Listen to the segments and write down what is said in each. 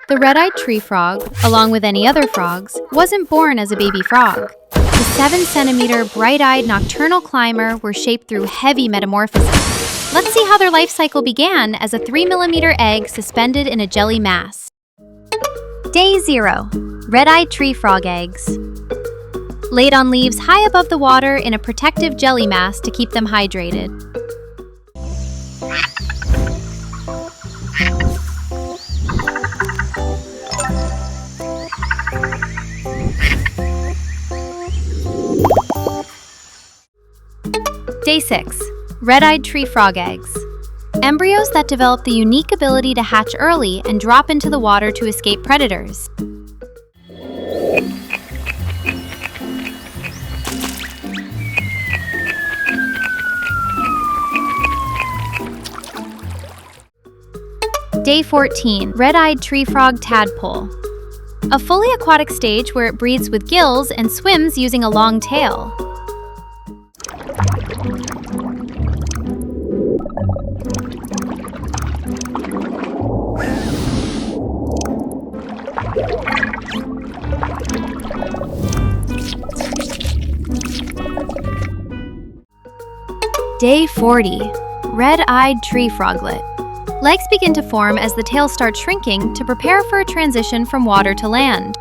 The red-eyed tree frog, along with any other frogs, wasn't born as a baby frog. The 7-centimeter bright-eyed nocturnal climber were shaped through heavy metamorphosis. Let's see how their life cycle began as a 3-millimeter egg suspended in a jelly mass. Day 0. Red-eyed tree frog eggs. Laid on leaves high above the water in a protective jelly mass to keep them hydrated. Day 6. Red-eyed tree frog eggs. Embryos that develop the unique ability to hatch early and drop into the water to escape predators. Day 14. Red-eyed tree frog tadpole. A fully aquatic stage where it breathes with gills and swims using a long tail. Day 40. Red-eyed tree froglet. Legs begin to form as the tail starts shrinking to prepare for a transition from water to land.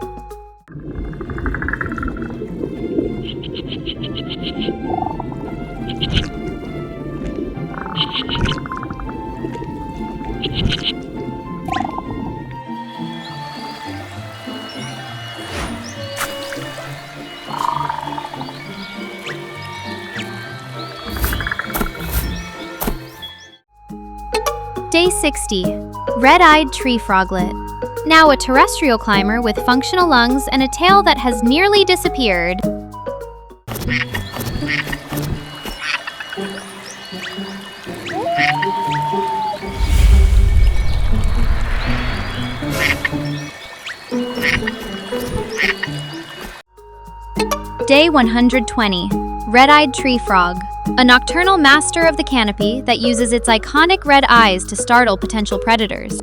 Day 60. Red-eyed tree froglet. Now a terrestrial climber with functional lungs and a tail that has nearly disappeared. Day 120. Red-eyed tree frog. A nocturnal master of the canopy that uses its iconic red eyes to startle potential predators.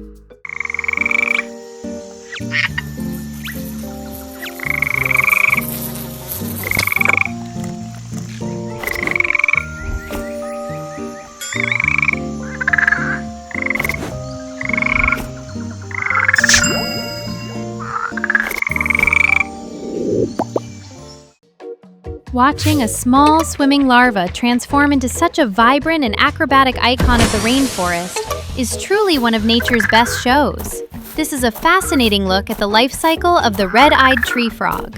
Watching a small swimming larva transform into such a vibrant and acrobatic icon of the rainforest is truly one of nature's best shows. This is a fascinating look at the life cycle of the red-eyed tree frog.